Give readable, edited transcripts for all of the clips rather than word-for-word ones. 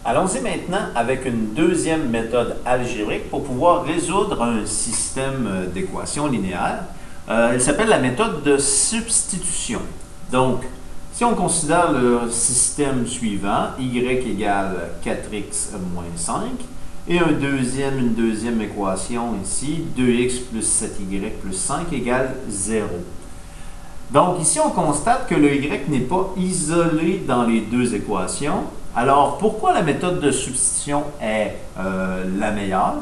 Allons-y maintenant avec une deuxième méthode algébrique pour pouvoir résoudre un système d'équations linéaires. Elle s'appelle la méthode de substitution. Donc, si on considère le système suivant, y égale 4x moins 5, et une deuxième équation ici, 2x plus 7y plus 5 égale 0. Donc ici, on constate que le y n'est pas isolé dans les deux équations. Alors, pourquoi la méthode de substitution est la meilleure?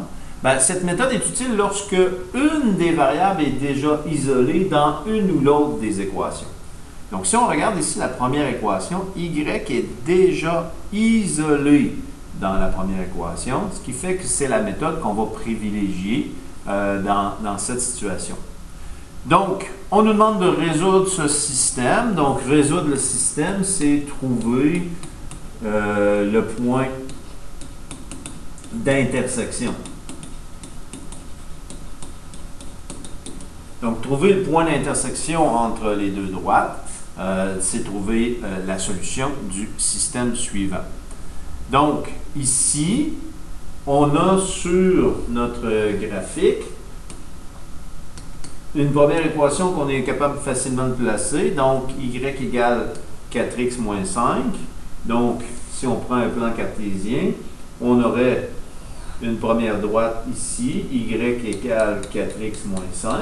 Bien, cette méthode est utile lorsque une des variables est déjà isolée dans une ou l'autre des équations. Donc, si on regarde ici la première équation, y est déjà isolé dans la première équation, ce qui fait que c'est la méthode qu'on va privilégier dans cette situation. Donc, on nous demande de résoudre ce système. Donc, résoudre le système, c'est trouver le point d'intersection. Donc, trouver le point d'intersection entre les deux droites, c'est trouver la solution du système suivant. Donc, ici, on a sur notre graphique une première équation qu'on est capable facilement de placer. Donc, y égale 4x moins 5. Donc, si on prend un plan cartésien, on aurait une première droite ici, y égale 4x moins 5.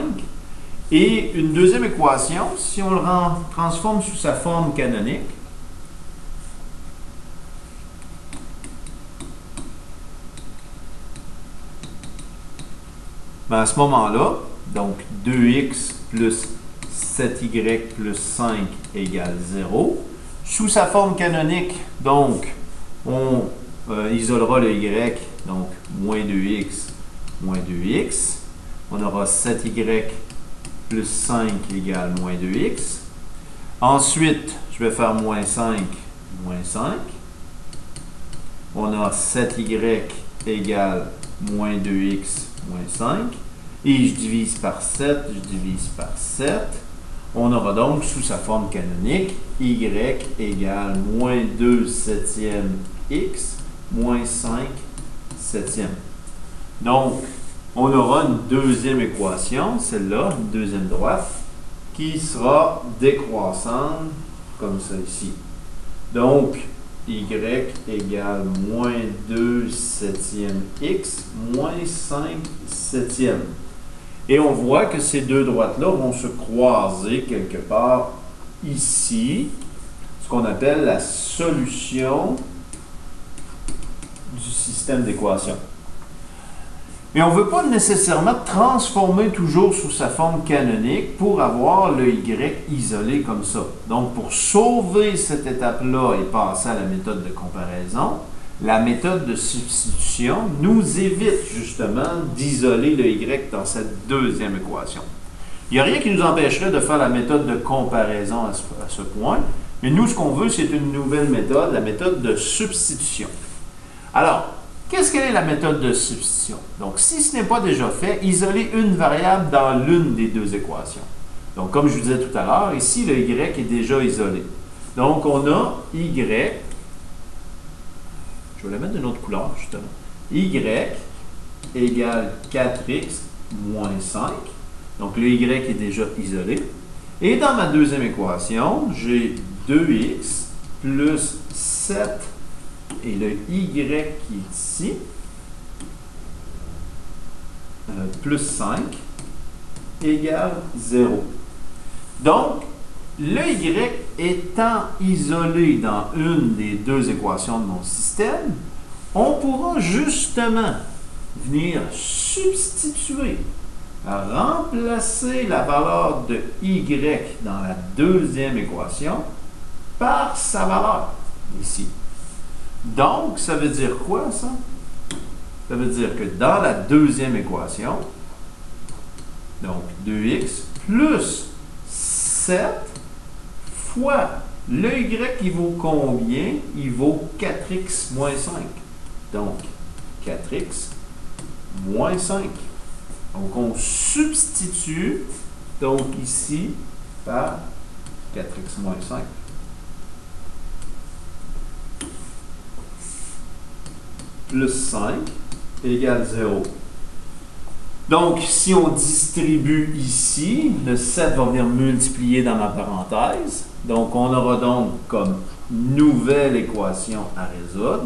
Et une deuxième équation, si on le transforme sous sa forme canonique, ben à ce moment-là, donc 2x plus 7y plus 5 égale 0. Sous sa forme canonique, donc, on isolera le y, donc moins 2x, moins 2x. On aura 7y plus 5 égale moins 2x. Ensuite, je vais faire moins 5, moins 5. On a 7y égale moins 2x, moins 5. Et je divise par 7, je divise par 7. On aura donc, sous sa forme canonique, y égale moins 2 septième x, moins 5 septième. Donc, on aura une deuxième équation, celle-là, une deuxième droite, qui sera décroissante, comme ça ici. Donc, y égale moins 2 septième x, moins 5 septième. Et on voit que ces deux droites-là vont se croiser quelque part ici, ce qu'on appelle la solution du système d'équations. Mais on ne veut pas nécessairement transformer toujours sous sa forme canonique pour avoir le y isolé comme ça. Donc, pour sauver cette étape-là et passer à la méthode de comparaison, la méthode de substitution nous évite justement d'isoler le y dans cette deuxième équation. Il n'y a rien qui nous empêcherait de faire la méthode de comparaison à ce point, mais nous, ce qu'on veut, c'est une nouvelle méthode, la méthode de substitution. Alors, qu'est-ce qu'elle est la méthode de substitution? Donc, si ce n'est pas déjà fait, isoler une variable dans l'une des deux équations. Donc, comme je vous disais tout à l'heure, ici, le y est déjà isolé. Donc, on a y, je vais la mettre d'une autre couleur, justement, y égale 4x moins 5. Donc, le y est déjà isolé. Et dans ma deuxième équation, j'ai 2x plus 7 et le y qui est ici, plus 5, égale 0. Donc, le y étant isolé dans une des deux équations de mon système, on pourra justement venir substituer, remplacer la valeur de y dans la deuxième équation par sa valeur ici. Donc, ça veut dire quoi, ça? Ça veut dire que dans la deuxième équation, donc 2x plus 7 fois le y, il vaut combien? Il vaut 4x moins 5. Donc, 4x moins 5. Donc, on substitue, donc ici, par 4x 5. plus 5 égale 0. Donc, si on distribue ici, le 7 va venir multiplier dans ma parenthèse. Donc, on aura donc comme nouvelle équation à résoudre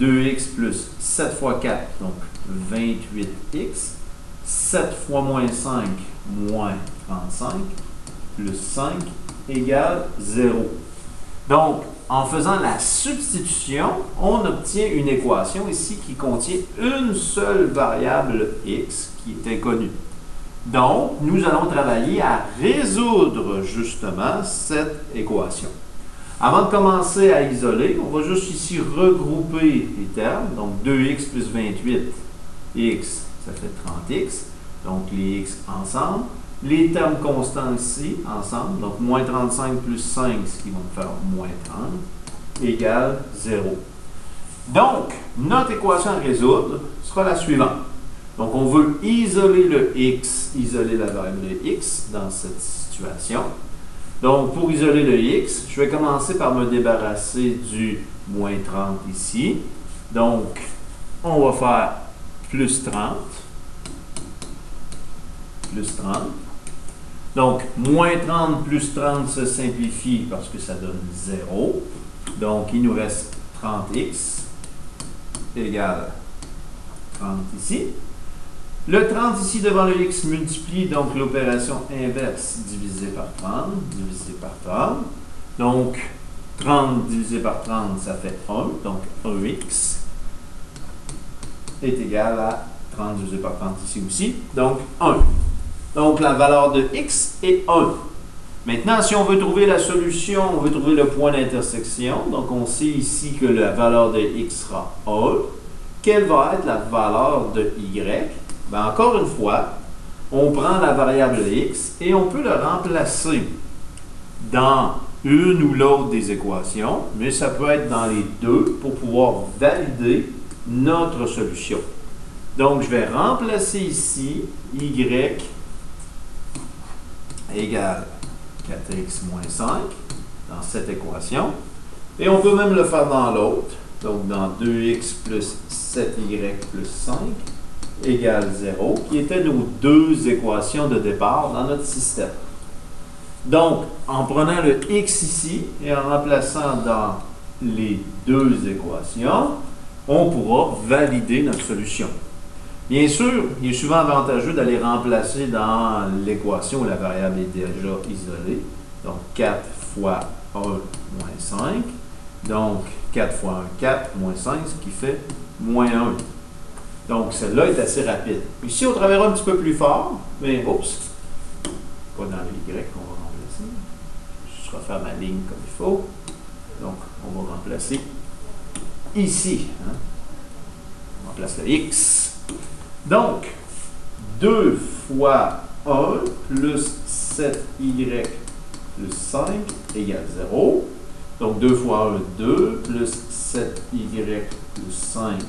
2x plus 7 fois 4, donc 28x. 7 fois moins 5, moins 35, plus 5 égale 0. Donc, en faisant la substitution, on obtient une équation ici qui contient une seule variable x qui est inconnue. Donc, nous allons travailler à résoudre justement cette équation. Avant de commencer à isoler, on va juste ici regrouper les termes. Donc, 2x plus 28, x, ça fait 30x. Donc, les x ensemble. Les termes constants ici, ensemble. Donc, moins 35 plus 5, ce qui va me faire moins 30, égale 0. Donc, notre équation à résoudre sera la suivante. Donc, on veut isoler le x, isoler la variable x dans cette situation. Donc, pour isoler le x, je vais commencer par me débarrasser du moins 30 ici. Donc, on va faire plus 30. Plus 30. Donc, moins 30 plus 30 se simplifie parce que ça donne 0. Donc, il nous reste 30x égale 30 ici. Le 30 ici devant le x multiplie, donc l'opération inverse divisé par 30, divisé par 30. Donc, 30 divisé par 30, ça fait 1. Donc, 1x est égal à 30 divisé par 30 ici aussi. Donc, 1. Donc, la valeur de x est 1. Maintenant, si on veut trouver la solution, on veut trouver le point d'intersection. Donc, on sait ici que la valeur de x sera 1. Quelle va être la valeur de y? Bien, encore une fois, on prend la variable x et on peut le remplacer dans une ou l'autre des équations, mais ça peut être dans les deux pour pouvoir valider notre solution. Donc, je vais remplacer ici y égale 4x moins 5 dans cette équation. Et on peut même le faire dans l'autre. Donc, dans 2x plus 7y plus 5 égale 0, qui étaient nos deux équations de départ dans notre système. Donc, en prenant le x ici et en remplaçant dans les deux équations, on pourra valider notre solution. Bien sûr, il est souvent avantageux d'aller remplacer dans l'équation où la variable est déjà isolée. Donc, 4 fois 1 moins 5. Donc, 4 fois 1, 4, moins 5, ce qui fait moins 1. Donc, celle-là est assez rapide. Ici, on travaillera un petit peu plus fort, mais oups, pas dans le Y qu'on va remplacer. Je vais refaire ma ligne comme il faut. Donc, on va remplacer ici. Hein? On remplace le X. Donc, 2 fois 1 plus 7y plus 5 égale 0. Donc, 2 fois 1, 2, plus 7y plus 5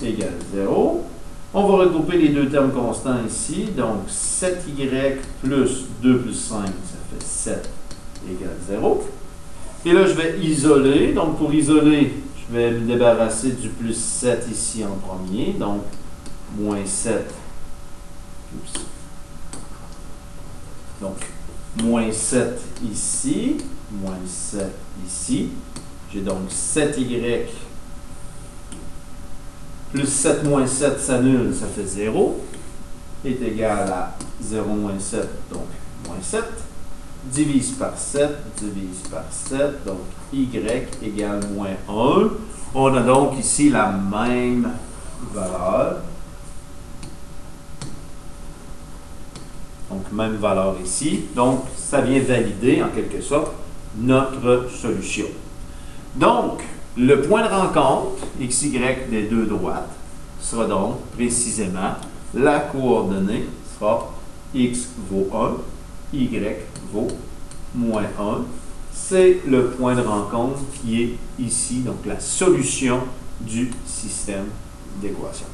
égale 0. On va regrouper les deux termes constants ici. Donc, 7y plus 2 plus 5, ça fait 7 égale 0. Et là, je vais isoler. Donc, pour isoler, je vais me débarrasser du plus 7 ici en premier. Donc, moins 7. Oups. Donc, moins 7 ici, moins 7 ici. J'ai donc 7y plus 7 moins 7 s'annule, ça fait 0. Est égal à 0 moins 7, donc moins 7. Divise par 7, divise par 7, donc y égale moins 1. On a donc ici la même valeur. Donc, même valeur ici. Donc, ça vient valider, en quelque sorte, notre solution. Donc, le point de rencontre, xy des deux droites, sera donc précisément la coordonnée sera x vaut 1, y vaut moins 1. C'est le point de rencontre qui est ici, donc la solution du système d'équation.